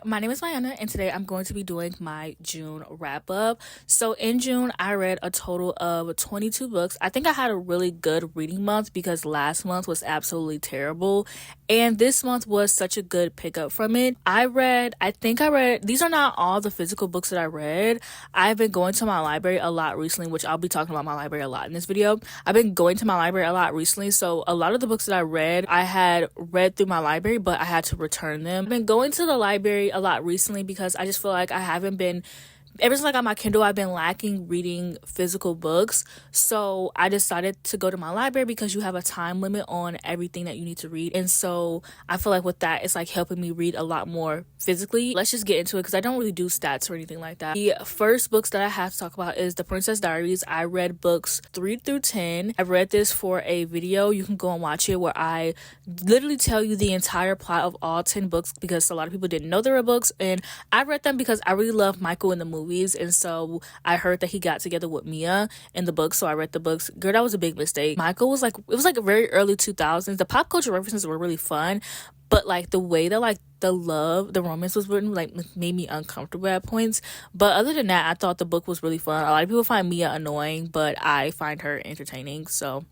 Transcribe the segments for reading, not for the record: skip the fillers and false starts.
my name is Mayana, and today I'm going to be doing my June wrap up. So in June, I read a total of 22 books. I think I had a really good reading month because last month was absolutely terrible, and this month was such a good pickup from it. These are not all the physical books that I read. I've been going to my library a lot recently, which I'll be talking about my library a lot in this video. I've been going to my library a lot recently, so a lot of the books that I had read through my library, but I had to return them. I've been going to the library a lot recently because I just feel like I haven't been, ever since I got my Kindle, I've been lacking reading physical books. So I decided to go to my library because you have a time limit on everything that you need to read. And so I feel like with that, it's like helping me read a lot more physically. Let's just get into it because I don't really do stats or anything like that. The first books that I have to talk about is the Princess Diaries. I read books 3 through 10. I read this for a video. You can go and watch it where I literally tell you the entire plot of all 10 books because a lot of people didn't know there were books. And I read them because I really love Michael in the movie. And so I heard that he got together with Mia in the book, so I read the books. Girl, that was a big mistake. Michael was like, it was like a very early 2000s. The pop culture references were really fun, but like the way that like the romance was written like made me uncomfortable at points. But other than that, I thought the book was really fun. A lot of people find Mia annoying, but I find her entertaining, so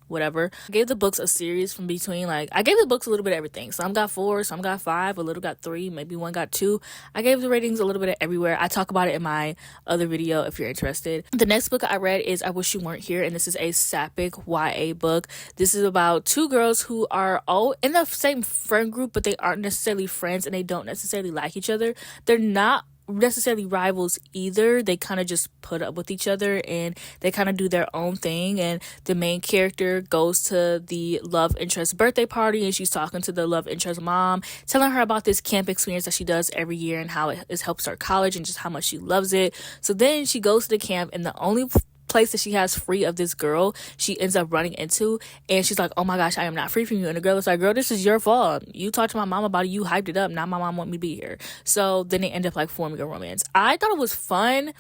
whatever. I gave the books a series from between, like, I gave the books a little bit of everything. Some got 4, some got 5, a little got 3, maybe one got 2. I gave the ratings a little bit of everywhere. I talk about it in my other video if you're interested. The next book I read is I Wish You Weren't Here, and this is a sapphic YA book. This is about 2 girls who are all in the same friend group, but they aren't necessarily friends and they don't necessarily like each other. They're not necessarily rivals either. They kind of just put up with each other and they kind of do their own thing. And the main character goes to the love interest birthday party and she's talking to the love interest mom, telling her about this camp experience that she does every year and how it helps her college and just how much she loves it. So then she goes to the camp, and the only place that she has free of this girl she ends up running into, and she's like, oh my gosh, I am not free from you. And the girl is like, girl, this is your fault. You talked to my mom about it, you hyped it up, now my mom want me to be here. So then they end up like forming a romance. I thought it was fun,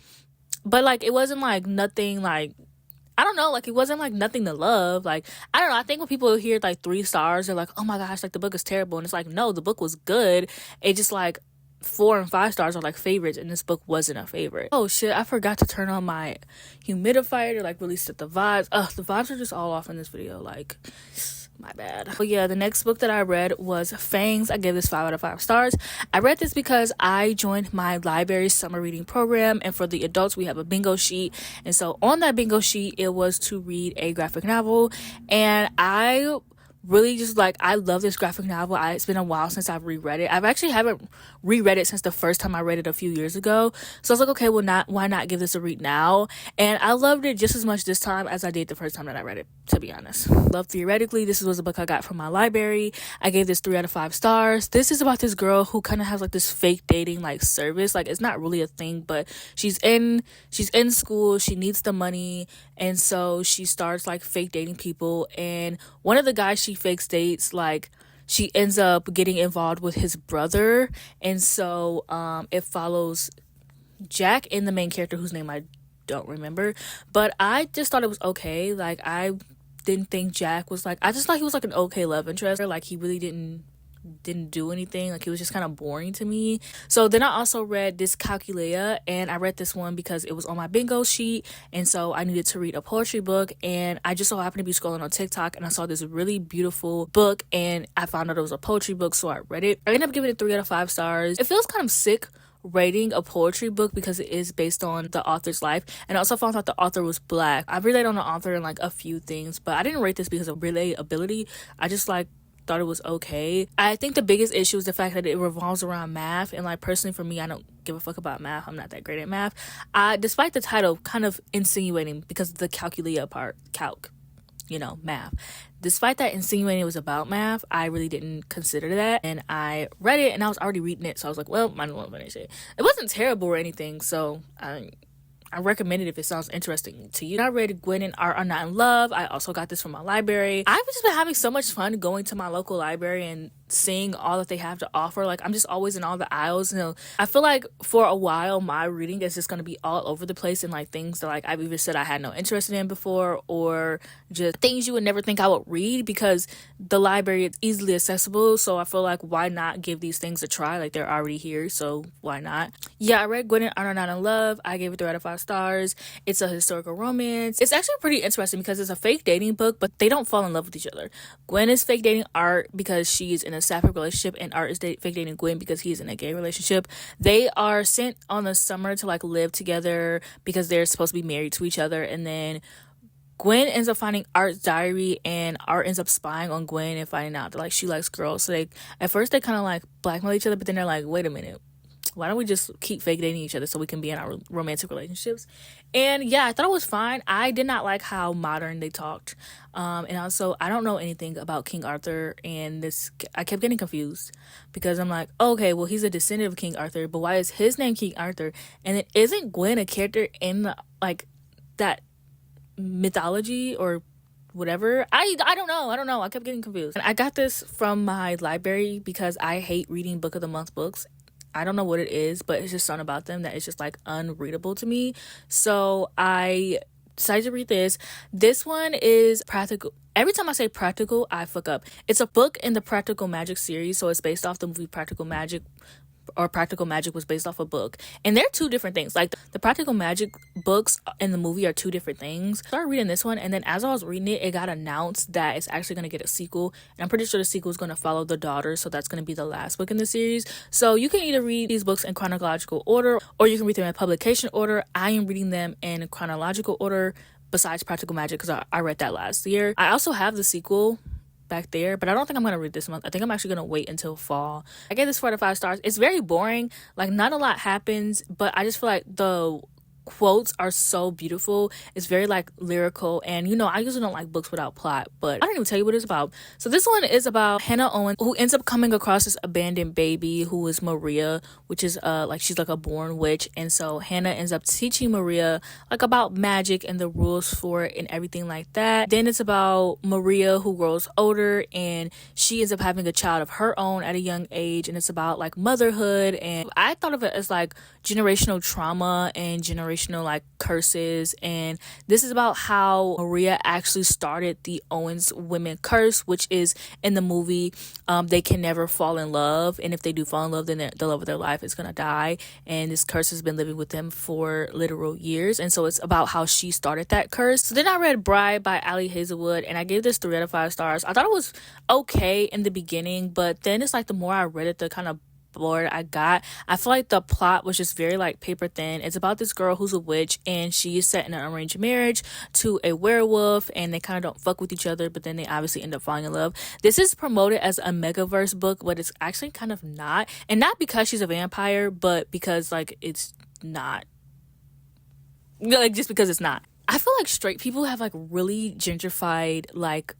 but like it wasn't like nothing, like I don't know, like it wasn't like nothing to love. Like I don't know, I think when people hear like 3 stars, they're like, oh my gosh, like the book is terrible. And it's like, no, the book was good. It just like 4 and 5 stars are like favorites, and this book wasn't a favorite. Oh shit, I forgot to turn on my humidifier to like really set the vibes. The vibes are just all off in this video, like my bad. But yeah, the next book that I read was Fangs. I gave this 5 out of 5 stars. I read this because I joined my library summer reading program, and for the adults we have a bingo sheet, and so on that bingo sheet it was to read a graphic novel, and I really just like, I love this graphic novel. It's been a while since I've reread it. I've actually haven't reread it since the first time I read it a few years ago. So I was like, okay, well, why not give this a read now? And I loved it just as much this time as I did the first time that I read it, to be honest. Love Theoretically. This was a book I got from my library. I gave this 3 out of 5 stars. This is about this girl who kind of has like this fake dating like service. Like it's not really a thing, but she's in school. She needs the money, and so she starts like fake dating people. And one of the guys she fakes dates, like she ends up getting involved with his brother, and so it follows Jack and the main character whose name I don't remember, but I just thought it was okay. Like I didn't think Jack was like, I just thought he was like an okay love interest. Like he really didn't do anything. Like he was just kind of boring to me. So then I also read this Calcula, and I read this one because it was on my bingo sheet, and so I needed to read a poetry book, and I just so happened to be scrolling on TikTok and I saw this really beautiful book, and I found out it was a poetry book, so I read it. I ended up giving it 3 out of 5 stars. It feels kind of sick rating a poetry book because it is based on the author's life, and I also found out the author was Black. I relayed on the author in like a few things, but I didn't rate this because of relatability. I just like thought it was okay. I think the biggest issue is the fact that it revolves around math, and like personally for me, I don't give a fuck about math. I'm not that great at math. Despite the title kind of insinuating, because of the Calcula part, math. Despite that insinuating it was about math, I really didn't consider that, and I read it and I was already reading it, so I was like, well, might as well finish it. It wasn't terrible or anything, so I recommend it if it sounds interesting to you. I read Gwen and Art Are Not in Love. I also got this from my library. I've just been having so much fun going to my local library and seeing all that they have to offer. Like, I'm just always in all the aisles. You know, I feel like for a while my reading is just going to be all over the place, and like things that like I've either said I had no interest in before, or just things you would never think I would read, because the library is easily accessible. So I feel like, why not give these things a try? Like, they're already here, so why not? Yeah, I read Gwen and Honor Not in Love. I gave it 3 out of 5 stars. It's a historical romance. It's actually pretty interesting because it's a fake dating book, but they don't fall in love with each other. Gwen is fake dating Art because she's in a sapphic relationship, and Art is fake dating Gwen because he's in a gay relationship. They are sent on the summer to like live together because they're supposed to be married to each other, and then Gwen ends up finding Art's diary, and Art ends up spying on Gwen and finding out that like she likes girls. So they, at first they kind of like blackmail each other, but then they're like, wait a minute, why don't we just keep fake dating each other so we can be in our romantic relationships? And yeah, I thought it was fine. I did not like how modern they talked. And also, I don't know anything about King Arthur, and this, I kept getting confused because I'm like, okay, well, he's a descendant of King Arthur, but why is his name King Arthur? And then isn't Gwen a character in the, like, that mythology or whatever? I don't know. I kept getting confused. And I got this from my library because I hate reading book of the month books. I don't know what it is, but it's just something about them that is just like unreadable to me. So I decided to read this. This one is practical. Every time I say practical, I fuck up. It's a book in the Practical Magic series, so it's based off the movie Practical Magic, or Practical Magic was based off a book. And they're two different things. Like, the Practical Magic books and the movie are two different things. I started reading this one, and then as I was reading it, it got announced that it's actually going to get a sequel. And I'm pretty sure the sequel is going to follow the daughter, so that's going to be the last book in the series. So you can either read these books in chronological order, or you can read them in publication order. I am reading them in chronological order, besides Practical Magic, because I read that last year. I also have the sequel back there, but I don't think I'm gonna read this month. I think I'm actually gonna wait until fall. I gave this 4 out of 5 stars. It's very boring, like not a lot happens, but I just feel like the quotes are so beautiful. It's very like lyrical, and you know, I usually don't like books without plot, but I didn't even tell you what it's about. So this one is about Hannah Owen, who ends up coming across this abandoned baby who is Maria, which is like, she's like a born witch. And so Hannah ends up teaching Maria like about magic and the rules for it and everything like that. Then it's about Maria, who grows older, and she ends up having a child of her own at a young age, and it's about like motherhood. And I thought of it as like generational trauma and generational like curses. And this is about how Maria actually started the Owens women curse, which is in the movie, they can never fall in love, and if they do fall in love, then the love of their life is gonna die, and this curse has been living with them for literal years. And so it's about how she started that curse. So then I read Bride by Ali Hazelwood, and I gave this 3 out of 5 stars. I thought it was okay in the beginning, but then it's like the more I read it, the kind of bored I got. I feel like the plot was just very like paper thin. It's about this girl who's a witch, and she is set in an arranged marriage to a werewolf, and they kind of don't fuck with each other, but then they obviously end up falling in love. This is promoted as a megaverse book, but it's actually kind of not. And not because she's a vampire, but because like it's not. Like, just because it's not. I feel like straight people have like really gentrified like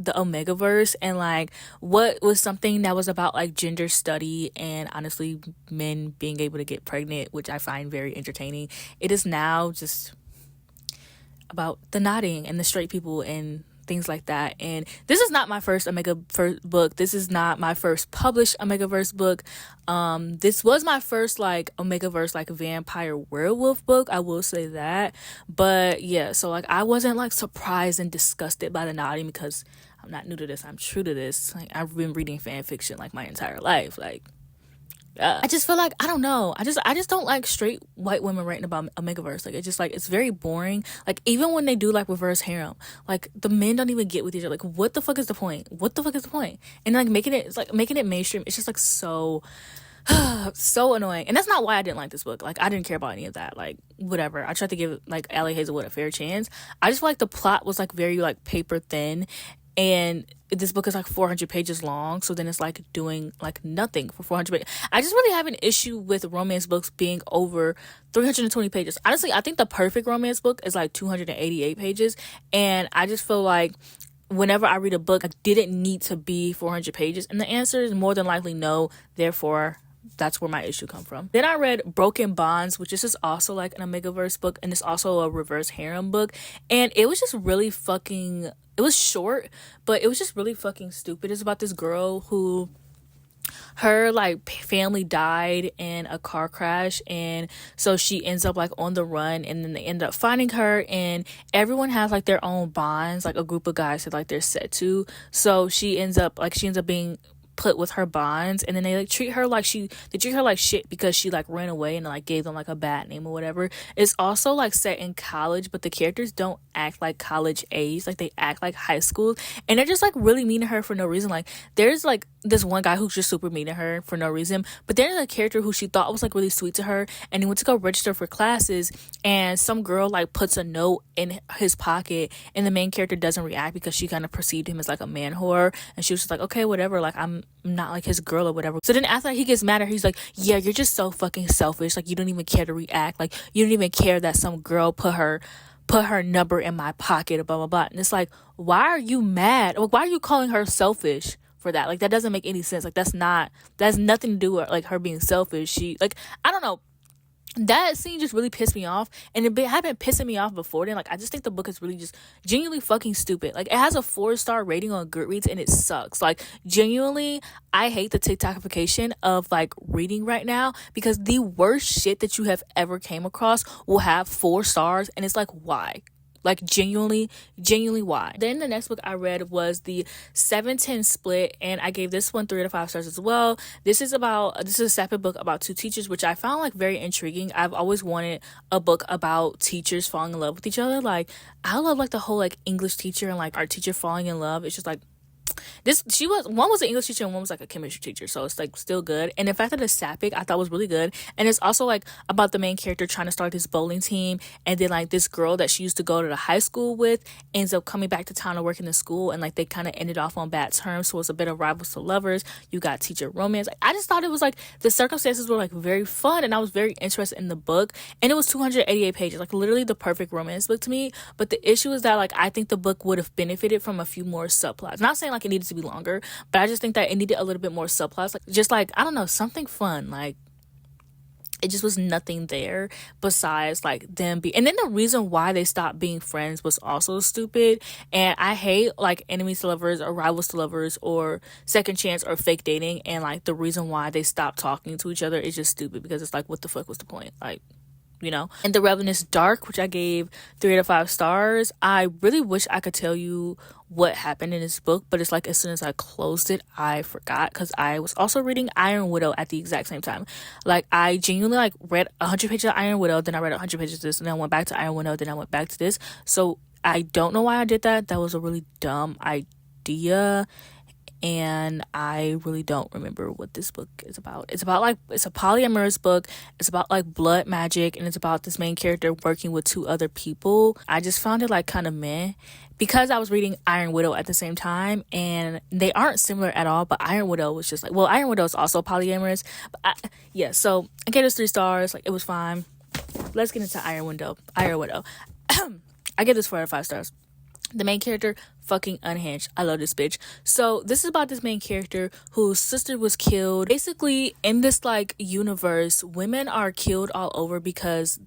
the Omegaverse, and like what was something that was about like gender study and honestly men being able to get pregnant, which I find very entertaining, it is now just about the nodding and the straight people and things like that. And this is not my first Omegaverse book. This is not my first published Omegaverse book. This was my first like Omegaverse like vampire werewolf book, I will say that. But yeah, so like I wasn't like surprised and disgusted by the nodding, because I'm not new to this. I'm true to this. Like, I've been reading fan fiction like my entire life. Like, I just feel like, I don't know. I just don't like straight white women writing about Omegaverse. Like, it's just like, it's very boring. Like, even when they do like reverse harem, like the men don't even get with each other. Like, what the fuck is the point? What the fuck is the point? And like making it mainstream, it's just like so so annoying. And that's not why I didn't like this book. Like, I didn't care about any of that. Like, whatever. I tried to give like Ali Hazelwood a fair chance. I just feel like the plot was like very like paper thin, and this book is like 400 pages long, so then it's like doing like nothing for 400 pages. I just really have an issue with romance books being over 320 pages. Honestly, I think the perfect romance book is like 288 pages, and I just feel like whenever I read a book, I didn't need to be 400 pages, and the answer is more than likely no. Therefore, that's where my issue come from. Then I read Broken Bonds, which is just also like an Omegaverse book, and it's also a reverse harem book, and it was just really fucking, it was short, but it was just really fucking stupid. It's about this girl who her like family died in a car crash, and so she ends up like on the run, and then they end up finding her, and everyone has like their own bonds, like a group of guys that like they're set to. So she ends up being put with her bonds, and then they like treat her like shit because she like ran away and like gave them like a bad name or whatever. It's also like set in college, but the characters don't act like college age, like they act like high school, and they're just like really mean to her for no reason. Like there's like this one guy who's just super mean to her for no reason, but then there's a character who she thought was like really sweet to her, and he went to go register for classes, and some girl like puts a note in his pocket, and the main character doesn't react because she kind of perceived him as like a man whore, and she was just like, okay, whatever, like I'm not like his girl or whatever. So then after he gets mad at her, he's like, yeah, you're just so fucking selfish, like you don't even care to react, like you don't even care that some girl put her number in my pocket or blah blah blah. And it's like, why are you mad? Like, why are you calling her selfish for that? Like that doesn't make any sense. Like that's nothing to do with like her being selfish. She like, I don't know, that scene just really pissed me off, and it had been pissing me off before then. Like I just think the book is really just genuinely fucking stupid. Like it has a 4-star rating on Goodreads, and it sucks. Like genuinely, I hate the TikTokification of like reading right now, because the worst shit that you have ever came across will have 4 stars, and it's like, why? Like genuinely why? Then the next book I read was the 7-10 Split, and I gave this one 3 out of 5 stars as well. This is a separate book about 2 teachers, which I found like very intriguing. I've always wanted a book about teachers falling in love with each other. Like I love like the whole like English teacher and like our teacher falling in love. It's just like, one was an English teacher and one was like a chemistry teacher, so it's like still good. And the fact that it's sapphic I thought was really good, and it's also like about the main character trying to start his bowling team, and then like this girl that she used to go to the high school with ends up coming back to town to work in the school, and like they kind of ended off on bad terms, so it's a bit of rivals to lovers. You got teacher romance. Like, I just thought it was like the circumstances were like very fun, and I was very interested in the book, and it was 288 pages, like literally the perfect romance book to me. But the issue is that like I think the book would have benefited from a few more subplots. Not saying like it needed to be longer, but I just think that it needed a little bit more subplots, like just like, I don't know, something fun. Like it just was nothing there besides like them and then the reason why they stopped being friends was also stupid. And I hate like enemies to lovers or rivals to lovers or second chance or fake dating, and like the reason why they stopped talking to each other is just stupid, because it's like, what the fuck was the point? Like, you know. And The Revenant's Dark, which I gave 3 out of 5 stars. I really wish I could tell you what happened in this book, but it's like as soon as I closed it, I forgot, because I was also reading Iron Widow at the exact same time. Like I genuinely like read 100 pages of Iron Widow, then I read 100 pages of this, and then I went back to Iron Widow, then I went back to this. So I don't know why I did that. That was a really dumb idea, and I really don't remember what this book is about. It's about like, it's a polyamorous book. It's about like blood magic, and it's about this main character working with 2 other people. I just found it like kind of meh, because I was reading Iron Widow at the same time, and they aren't similar at all. But Iron Widow was just like, well, Iron Widow is also polyamorous, but so I gave this 3 stars. Like it was fine. Let's get into Iron Widow. I give this 4 out of 5 stars. The main character, fucking unhinged. I love this bitch. So this is about this main character whose sister was killed. Basically, in this like universe, women are killed all over because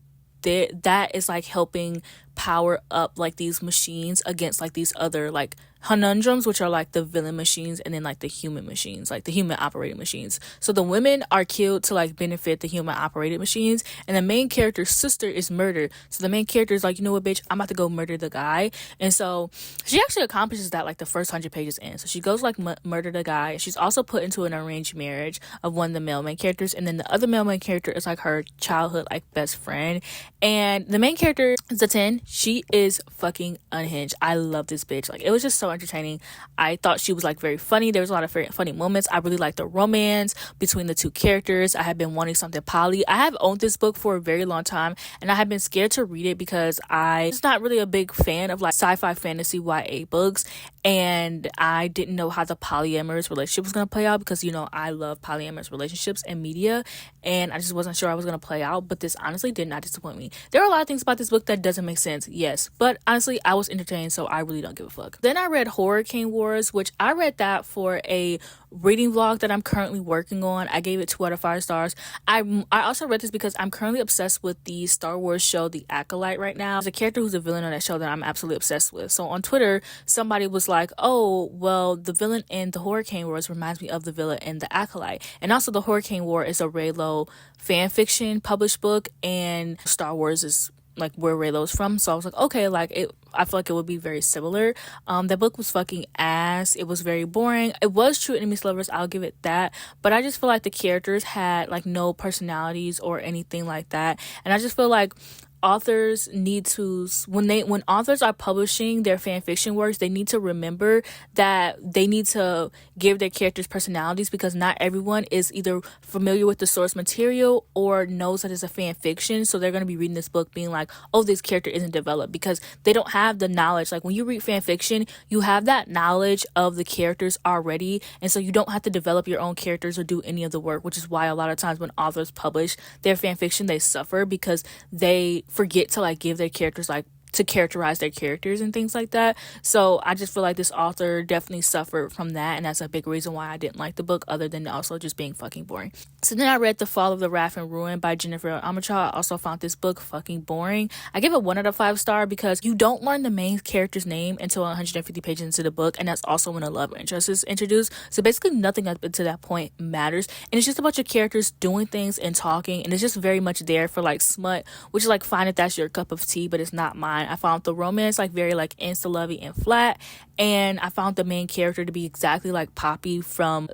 that is like helping power up like these machines against like these other like conundrums, which are like the villain machines, and then like the human machines, like the human operated machines. So the women are killed to like benefit the human operated machines, and the main character's sister is murdered. So the main character is like, you know what, bitch, I'm about to go murder the guy. And so she actually accomplishes that like the first 100 pages in. So she goes like murder the guy. She's also put into an arranged marriage of one of the male main characters, and then the other male main character is like her childhood like best friend. And the main character is a 10. She is fucking unhinged. I love this bitch. Like it was just so entertaining. I thought she was like very funny. There was a lot of very funny moments. I really liked the romance between the 2 characters. I had been wanting something poly. I have owned this book for a very long time, and I have been scared to read it because I'm just not really a big fan of like sci-fi fantasy YA books, and I didn't know how the polyamorous relationship was going to play out, because you know I love polyamorous relationships and media, and I just wasn't sure I was going to play out. But this honestly did not disappoint me. There are a lot of things about this book that doesn't make sense, yes, but honestly I was entertained, so I really don't give a fuck. Then I read Hurricane Wars, which I read that for a reading vlog that I'm currently working on. I gave it 2 out of 5 stars. I also read this because I'm currently obsessed with the Star Wars show The Acolyte right now. There's a character who's a villain on that show that I'm absolutely obsessed with. So on Twitter, somebody was like, oh, well, the villain in the Hurricane Wars reminds me of the villain in the Acolyte. And also the Hurricane War is a Raylo fan fiction published book, and Star Wars is like where Raylo's from. So I was like, okay, like I feel like it would be very similar. That book was fucking ass. It was very boring. It was true enemies lovers, I'll give it that. But I just feel like the characters had like no personalities or anything like that. And I just feel like authors need to, when authors are publishing their fan fiction works, they need to remember that they need to give their characters personalities, because not everyone is either familiar with the source material or knows that it's a fan fiction. So they're going to be reading this book being like, oh, this character isn't developed, because they don't have the knowledge. Like when you read fan fiction, you have that knowledge of the characters already, and so you don't have to develop your own characters or do any of the work, which is why a lot of times when authors publish their fan fiction, they suffer because they forget to like give their characters, like to characterize their characters and things like that. So I just feel like this author definitely suffered from that, and that's a big reason why I didn't like the book, other than also just being fucking boring. So then I read The Fall of the Raft and Ruin by Jennifer Armentrout. I also found this book fucking boring. I give it 1 out of 5 stars because you don't learn the main character's name until 150 pages into the book, and that's also when a love interest is introduced. So basically nothing up to that point matters, and it's just a bunch of characters doing things and talking, and it's just very much there for like smut, which is like fine if that's your cup of tea, but it's not mine. I found the romance like very like insta-lovey and flat, and I found the main character to be exactly like Poppy from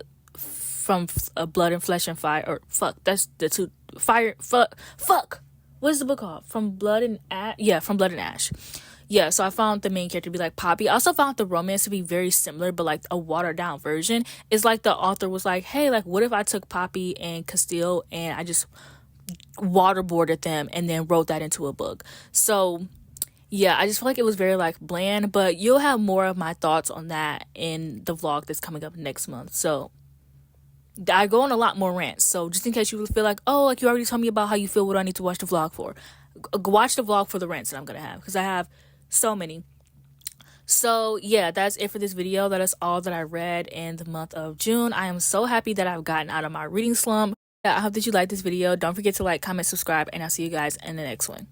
Blood and Flesh and Fire, or fuck, that's the two fire fuck what is the book called? From Blood and Ash. Yeah, From Blood and Ash. Yeah, so I found the main character to be like Poppy. I also found the romance to be very similar, but like a watered down version. It's like the author was like, hey, like what if I took Poppy and Castile and I just waterboarded them and then wrote that into a book. So yeah, I just feel like it was very like bland, but you'll have more of my thoughts on that in the vlog that's coming up next month. So I go on a lot more rants, so just in case you feel like, oh, like you already told me about how you feel, what do I need to watch the vlog for? Watch the vlog for the rants that I'm gonna have, because I have so many. So yeah, that's it for this video. That is all that I read in the month of June. I am so happy that I've gotten out of my reading slump. I hope that you liked this video. Don't forget to like, comment, subscribe, and I'll see you guys in the next one.